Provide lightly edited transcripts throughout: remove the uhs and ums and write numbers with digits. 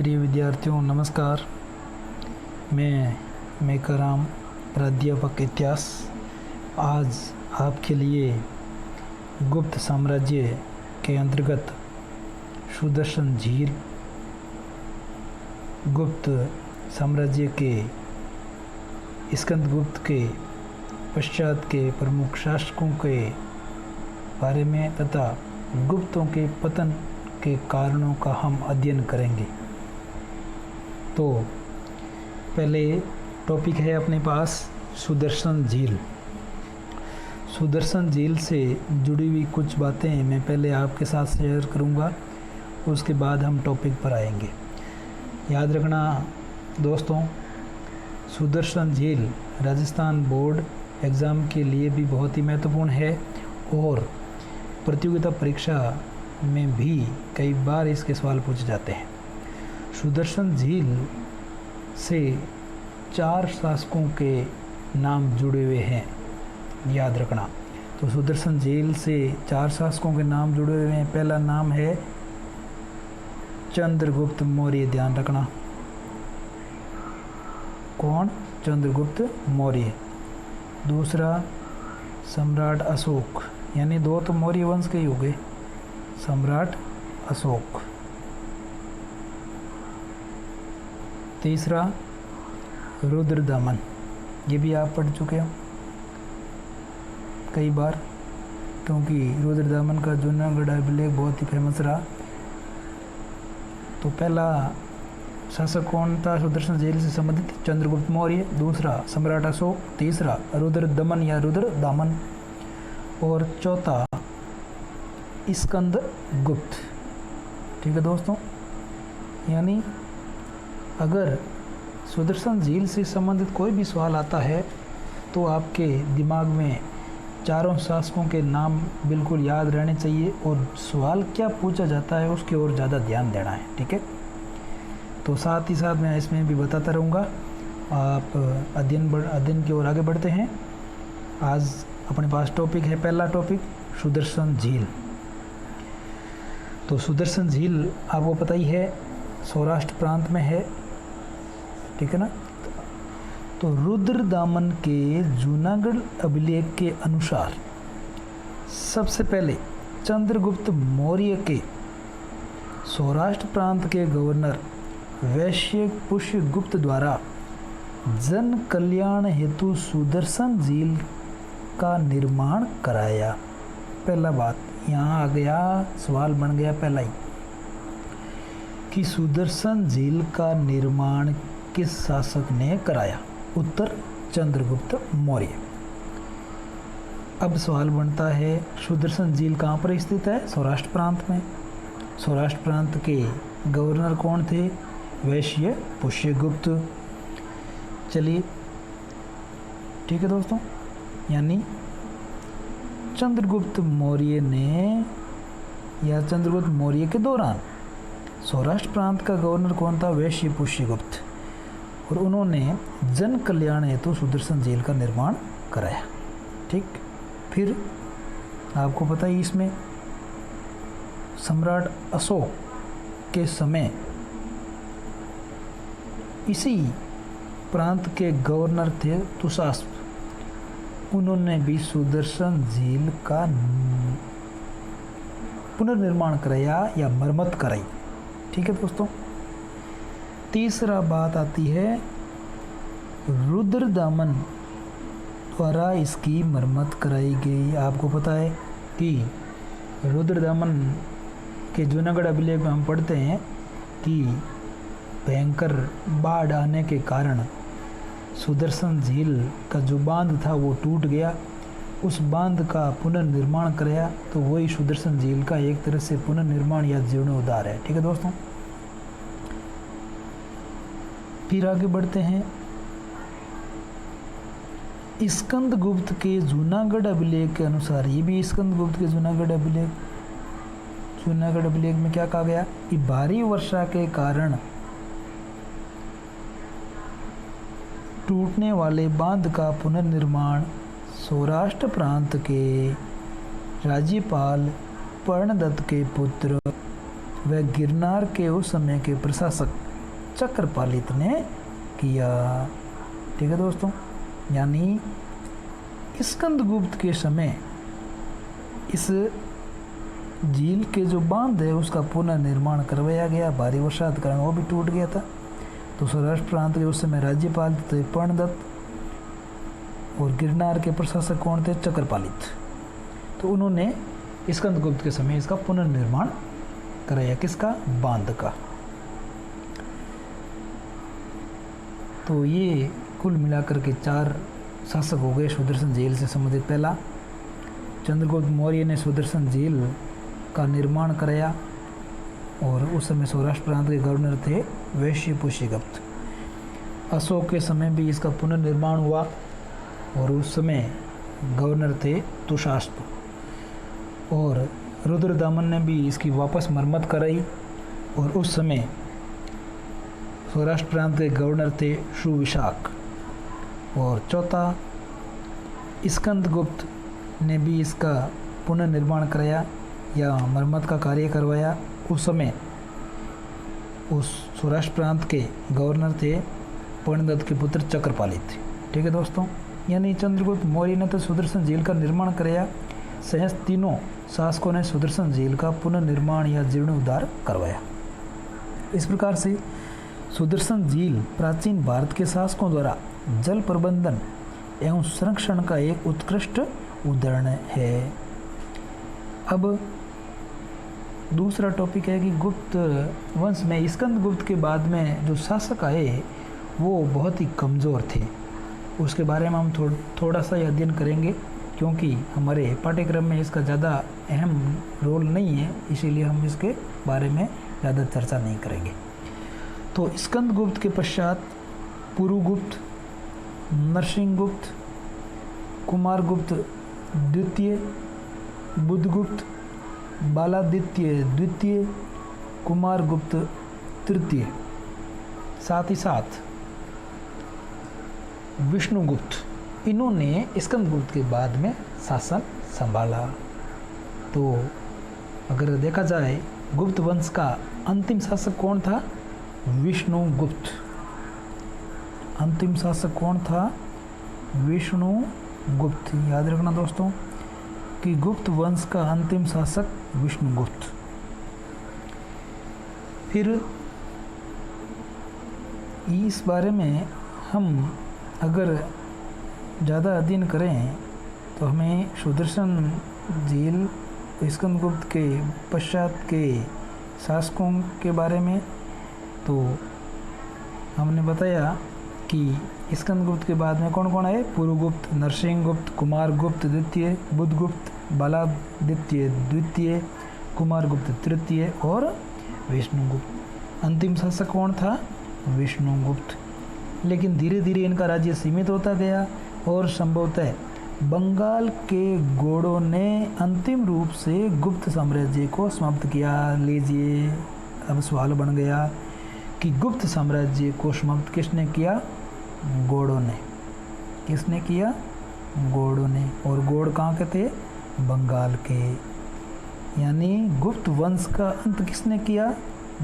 प्रिय विद्यार्थियों नमस्कार। मैं मेकाराम प्राध्यापक इतिहास आज आपके लिए गुप्त साम्राज्य के अंतर्गत सुदर्शन झील, गुप्त साम्राज्य के स्कंदगुप्त के पश्चात के प्रमुख शासकों के बारे में तथा गुप्तों के पतन के कारणों का हम अध्ययन करेंगे। तो पहले टॉपिक है अपने पास सुदर्शन झील। सुदर्शन झील से जुड़ी हुई कुछ बातें मैं पहले आपके साथ शेयर करूंगा, उसके बाद हम टॉपिक पर आएंगे। याद रखना दोस्तों, सुदर्शन झील राजस्थान बोर्ड एग्ज़ाम के लिए भी बहुत ही महत्वपूर्ण है और प्रतियोगिता परीक्षा में भी कई बार इसके सवाल पूछे जाते हैं। सुदर्शन झील से 4 शासकों के नाम जुड़े हुए हैं, याद रखना। तो सुदर्शन झील से 4 शासकों के नाम जुड़े हुए हैं। पहला नाम है चंद्रगुप्त मौर्य, ध्यान रखना। कौन? चंद्रगुप्त मौर्य। दूसरा सम्राट अशोक, यानी 2 तो मौर्य वंश के ही हो गए, सम्राट अशोक। तीसरा रुद्रदमन, ये भी आप पढ़ चुके हो कई बार, क्योंकि रुद्रदमन का जूनागढ़ अभिलेख बहुत ही फेमस रहा। तो पहला शासक कौन था सुदर्शन झील से संबंधित? चंद्रगुप्त मौर्य। दूसरा सम्राट अशोक। तीसरा रुद्रदमन या रुद्रदामन। और चौथा स्कंदगुप्त। ठीक है दोस्तों, यानी अगर सुदर्शन झील से संबंधित कोई भी सवाल आता है तो आपके दिमाग में चारों शासकों के नाम बिल्कुल याद रहने चाहिए और सवाल क्या पूछा जाता है उसकी ओर ज़्यादा ध्यान देना है। ठीक है, तो साथ ही साथ मैं इसमें भी बताता रहूँगा। आप अध्ययन की ओर आगे बढ़ते हैं। आज अपने पास टॉपिक है, पहला टॉपिक सुदर्शन झील। तो सुदर्शन झील आपको पता ही है सौराष्ट्र प्रांत में है, ठीक है ना। तो रुद्रदामन के जूनागढ़ अभिलेख के अनुसार सबसे पहले चंद्रगुप्त मौर्य के सौराष्ट्र प्रांत के गवर्नर वैश्य पुष्यगुप्त द्वारा जन कल्याण हेतु सुदर्शन झील का निर्माण कराया। पहला बात यहाँ आ गया, सवाल बन गया पहला ही कि सुदर्शन झील का निर्माण किस शासक ने कराया? उत्तर चंद्रगुप्त मौर्य। अब सवाल बनता है सुदर्शन झील कहाँ पर स्थित है? सौराष्ट्र प्रांत में। सौराष्ट्र प्रांत के गवर्नर कौन थे? वैश्य पुष्यगुप्त। चलिए ठीक है दोस्तों, यानी चंद्रगुप्त मौर्य ने या चंद्रगुप्त मौर्य के दौरान सौराष्ट्र प्रांत का गवर्नर कौन था? वैश्य पुष्यगुप्त। और उन्होंने जन कल्याण हेतु सुदर्शन झील का निर्माण कराया। ठीक, फिर आपको पता ही इसमें सम्राट अशोक के समय इसी प्रांत के गवर्नर थे तुषास्प, उन्होंने भी सुदर्शन झील का पुनर्निर्माण कराया या मरम्मत कराई। ठीक है दोस्तों, तीसरा बात आती है रुद्रदामन द्वारा इसकी मरम्मत कराई गई। आपको पता है कि रुद्रदामन के जूनागढ़ अभिलेख में हम पढ़ते हैं कि भयंकर बाढ़ आने के कारण सुदर्शन झील का जो बांध था वो टूट गया, उस बांध का पुनर्निर्माण कराया। तो वही सुदर्शन झील का एक तरह से पुनर्निर्माण या जीर्णोद्धार है। ठीक है दोस्तों, फिर आगे बढ़ते हैं। स्कंदगुप्त के जूनागढ़ अभिलेख के अनुसार, ये भी स्कंदगुप्त के जूनागढ़ अभिलेख में क्या कहा गया कि भारी वर्षा के कारण टूटने वाले बांध का पुनर्निर्माण सौराष्ट्र प्रांत के राज्यपाल पर्णदत्त के पुत्र वह गिरनार के उस समय के प्रशासक चक्रपालित ने किया। ठीक है दोस्तों, यानी स्कंदगुप्त के समय इस झील के जो बांध है उसका पुनर्निर्माण करवाया गया। भारी वर्षा के कारण वो भी टूट गया था। तो सौराष्ट्र प्रांत के उस समय राज्यपाल थे पर्णदत्त और गिरनार के प्रशासक कौन थे? चक्रपालित। तो उन्होंने स्कंदगुप्त के समय इसका पुनर्निर्माण कराया। किसका? बांध का। तो ये कुल मिलाकर के 4 शासक हो गए सुदर्शन झील से संबंधित। पहला, चंद्रगुप्त मौर्य ने सुदर्शन झील का निर्माण कराया और उस समय सौराष्ट्र प्रांत के गवर्नर थे वैश्यपुष्यगुप्त। अशोक के समय भी इसका पुनर्निर्माण हुआ और उस समय गवर्नर थे तुषास्प। और रुद्रदामन ने भी इसकी वापस मरम्मत कराई और उस समय सौराष्ट्र प्रांत के गवर्नर थे सुविशाख। और चौथा, स्कंदगुप्त ने भी इसका पुनर्निर्माण कराया या मरम्मत का कार्य करवाया। उस समय उस सौराष्ट्र प्रांत के गवर्नर थे पर्णदत्त के पुत्र चक्रपालित। ठीक है दोस्तों, यानी चंद्रगुप्त मौर्य ने तो सुदर्शन झील का निर्माण कराया। सहज तीनों शासकों ने सुदर्शन झील का पुनर्निर्माण या जीर्णोद्धार करवाया। इस प्रकार से सुदर्शन झील प्राचीन भारत के शासकों द्वारा जल प्रबंधन एवं संरक्षण का एक उत्कृष्ट उदाहरण है। अब दूसरा टॉपिक है कि गुप्त वंश में स्कंदगुप्त के बाद में जो शासक आए वो बहुत ही कमज़ोर थे। उसके बारे में हम थोड़ा सा अध्ययन करेंगे, क्योंकि हमारे पाठ्यक्रम में इसका ज़्यादा अहम रोल नहीं है, इसीलिए हम इसके बारे में ज़्यादा चर्चा नहीं करेंगे। तो स्कंदगुप्त के पश्चात पुरुगुप्त, नरसिंहगुप्त, कुमारगुप्त द्वितीय, बुधगुप्त, बालादित्य द्वितीय, कुमारगुप्त तृतीय, साथ ही साथ विष्णुगुप्त, इन्होंने स्कंदगुप्त के बाद में शासन संभाला। तो अगर देखा जाए गुप्त वंश का अंतिम शासक कौन था? विष्णुगुप्त। अंतिम शासक कौन था? विष्णुगुप्त। याद रखना दोस्तों कि गुप्त वंश का अंतिम शासक विष्णुगुप्त। फिर इस बारे में हम अगर ज़्यादा अध्ययन करें तो हमें सुदर्शन झील, स्कंदगुप्त के पश्चात के शासकों के बारे में तो हमने बताया कि स्कंदगुप्त के बाद में कौन कौन आए? पुरुगुप्त, नरसिंहगुप्त, कुमारगुप्त द्वितीय, बुधगुप्त, बालादित्य द्वितीय, कुमारगुप्त तृतीय और विष्णुगुप्त। अंतिम शासक कौन था? विष्णुगुप्त। लेकिन धीरे धीरे इनका राज्य सीमित होता गया और संभवतः बंगाल के गोड़ों ने अंतिम रूप से गुप्त साम्राज्य को समाप्त किया। लीजिए, अब सवाल बन गया कि गुप्त साम्राज्य को समाप्त किसने किया? गोड़ों ने। किसने किया? गोड़ों ने। और गोड़ कहाँ के थे? बंगाल के। यानी गुप्त वंश का अंत किसने किया?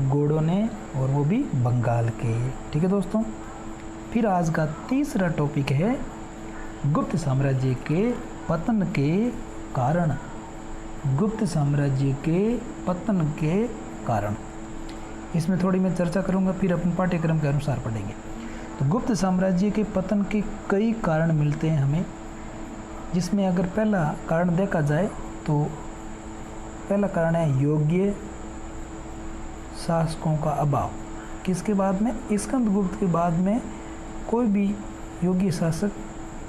गोड़ों ने, और वो भी बंगाल के। ठीक है दोस्तों, फिर आज का तीसरा टॉपिक है गुप्त साम्राज्य के पतन के कारण। गुप्त साम्राज्य के पतन के कारण, इसमें थोड़ी मैं चर्चा करूंगा, फिर अपन पाठ्यक्रम के अनुसार पढ़ेंगे। तो गुप्त साम्राज्य के पतन के कई कारण मिलते हैं हमें, जिसमें अगर पहला कारण देखा जाए तो पहला कारण है योग्य शासकों का अभाव। किसके बाद में? स्कंदगुप्त के बाद में कोई भी योग्य शासक,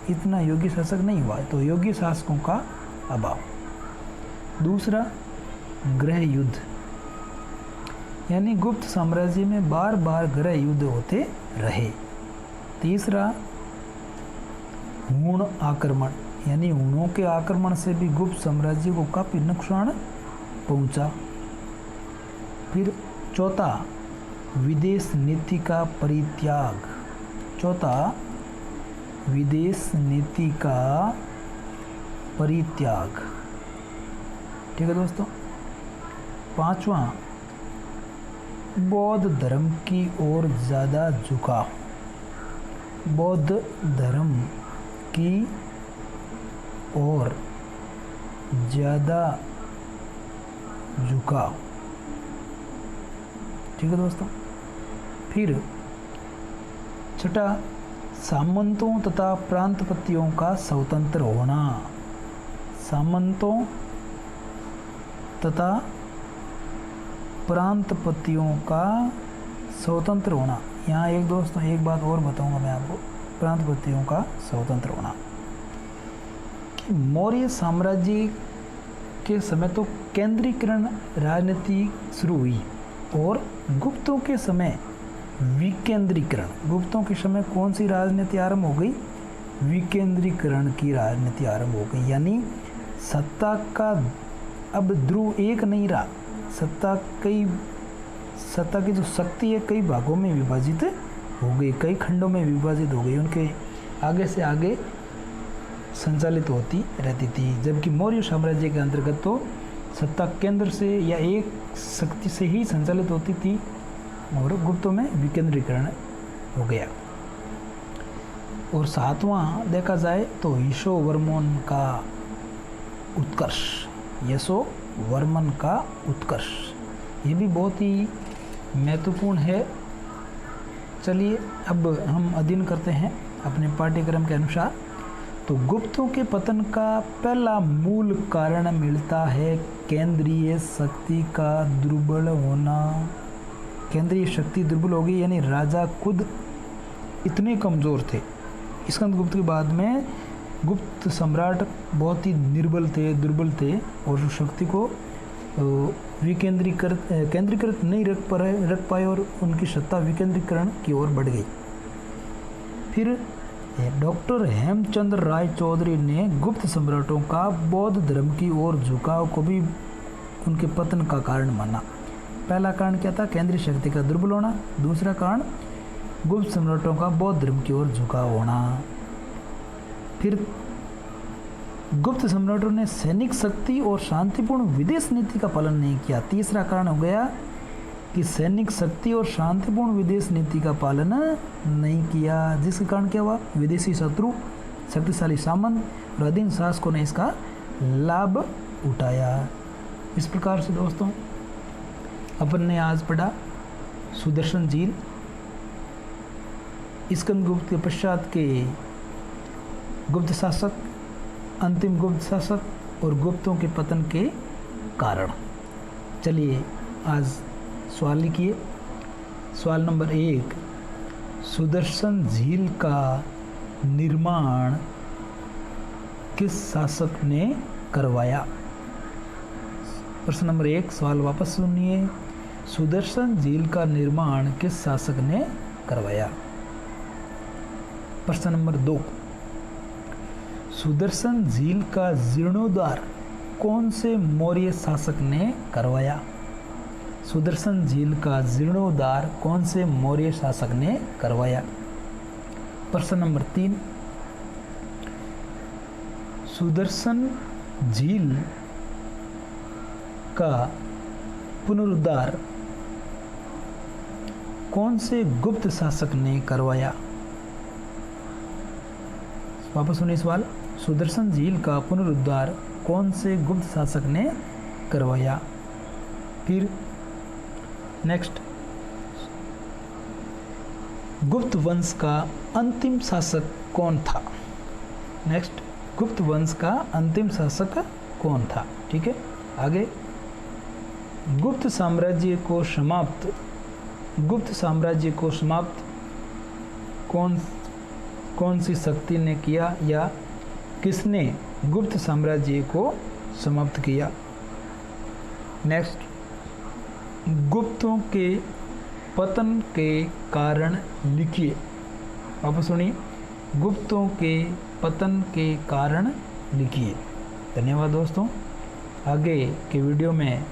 इतना योग्य शासक नहीं हुआ, तो योग्य शासकों का अभाव। दूसरा, गृह युद्ध, यानी गुप्त साम्राज्य में बार बार गृह युद्ध होते रहे। तीसरा, हुण आक्रमण, यानी हुणों के आक्रमण से भी गुप्त साम्राज्य को काफ़ी नुकसान पहुंचा। फिर चौथा, विदेश नीति का परित्याग। चौथा, विदेश नीति का परित्याग। ठीक है दोस्तों। पांचवा, बौद्ध धर्म की ओर ज़्यादा झुकाव, बौद्ध धर्म की ओर ज़्यादा झुकाव। ठीक है दोस्तों। फिर छठा, सामंतों तथा प्रांतपतियों का स्वतंत्र होना, सामंतों तथा प्रांतपतियों का स्वतंत्र होना। यहाँ एक दोस्तों एक बात और बताऊंगा मैं आपको, प्रांतपतियों का स्वतंत्र होना कि मौर्य साम्राज्य के समय तो केंद्रीकरण राजनीति शुरू हुई और गुप्तों के समय विकेंद्रीकरण। गुप्तों के समय कौन सी राजनीति आरंभ हो गई? विकेंद्रीकरण की राजनीति आरंभ हो गई, यानी सत्ता का अब ध्रुव एक नहीं रहा, सत्ता की जो शक्ति है कई भागों में विभाजित हो गई, कई खंडों में विभाजित हो गई, उनके आगे से आगे संचालित होती रहती थी। जबकि मौर्य साम्राज्य के अंतर्गत तो सत्ता केंद्र से या एक शक्ति से ही संचालित होती थी और गुप्तों में विकेंद्रीकरण हो गया। और सातवां देखा जाए तो यशोवर्मन का उत्कर्ष, यशोवर्मन का उत्कर्ष, ये भी बहुत ही महत्वपूर्ण है। चलिए अब हम अध्ययन करते हैं अपने पाठ्यक्रम के अनुसार। तो गुप्तों के पतन का पहला मूल कारण मिलता है केंद्रीय शक्ति का दुर्बल होना। केंद्रीय शक्ति दुर्बल हो गई, यानी राजा खुद इतने कमज़ोर थे। स्कंदगुप्त के बाद में गुप्त सम्राट बहुत ही निर्बल थे, दुर्बल थे और शक्ति को केंद्रीकृत नहीं रख पाए और उनकी सत्ता विकेंद्रीकरण की ओर बढ़ गई। फिर डॉक्टर हेमचंद्र राय चौधरी ने गुप्त सम्राटों का बौद्ध धर्म की ओर झुकाव को भी उनके पतन का कारण माना। पहला कारण क्या था? केंद्रीय शक्ति का दुर्बल होना। दूसरा कारण गुप्त सम्राटों का बौद्ध धर्म की ओर झुकाव होना। फिर गुप्त सम्राटों ने सैनिक शक्ति और शांतिपूर्ण विदेश नीति का पालन नहीं किया। तीसरा कारण हो गया कि सैनिक शक्ति और शांतिपूर्ण विदेश नीति का पालन नहीं किया, जिसके कारण क्या हुआ? विदेशी शत्रु, शक्तिशाली सामंत और अधीन शासकों ने इसका लाभ उठाया। इस प्रकार से दोस्तों अपन ने आज पढ़ा सुदर्शन झील, स्कंदगुप्त के पश्चात के गुप्त शासक, अंतिम गुप्त शासक और गुप्तों के पतन के कारण। चलिए आज सवाल लिखिए। सवाल नंबर 1, सुदर्शन झील का निर्माण किस शासक ने करवाया? प्रश्न नंबर 1 सवाल वापस सुनिए। सुदर्शन झील का निर्माण किस शासक ने करवाया? प्रश्न नंबर 2, सुदर्शन झील का जीर्णोद्धार कौन से मौर्य शासक ने करवाया? सुदर्शन झील का जीर्णोद्धार कौन से मौर्य शासक ने करवाया? प्रश्न नंबर 3, सुदर्शन झील का पुनरुद्धार कौन से गुप्त शासक ने करवाया? वापस सुनिए सवाल। सुदर्शन झील का पुनरुद्धार कौन से गुप्त शासक ने करवाया? फिर नेक्स्ट, गुप्त वंश का अंतिम शासक कौन था? नेक्स्ट, गुप्त वंश का अंतिम शासक कौन था? ठीक है, आगे गुप्त साम्राज्य को समाप्त कौन सी शक्ति ने किया या किसने गुप्त साम्राज्य को समाप्त किया? नेक्स्ट, गुप्तों के पतन के कारण लिखिए। वापस सुनिए, गुप्तों के पतन के कारण लिखिए। धन्यवाद दोस्तों। आगे के वीडियो में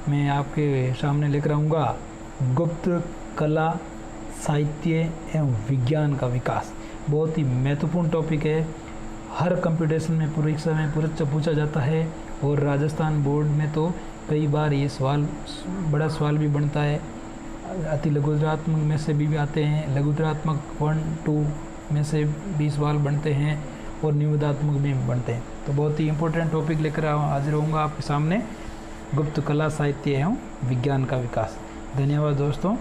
मैं आपके सामने लेकर आऊँगा गुप्त कला, साहित्य एवं विज्ञान का विकास। बहुत ही महत्वपूर्ण टॉपिक है, हर कंपटीशन में परीक्षा में पूछा जाता है और राजस्थान बोर्ड में तो कई बार ये सवाल बड़ा सवाल भी बनता है। अति लघुतरात्मक में से भी आते हैं, लघुतरात्मक 1, 2 में से भी सवाल बनते हैं और निवेदात्मक भी बनते हैं। तो बहुत ही इंपॉर्टेंट टॉपिक लेकर हाजिर होऊंगा आपके सामने, गुप्त कला, साहित्य एवं विज्ञान का विकास। धन्यवाद दोस्तों।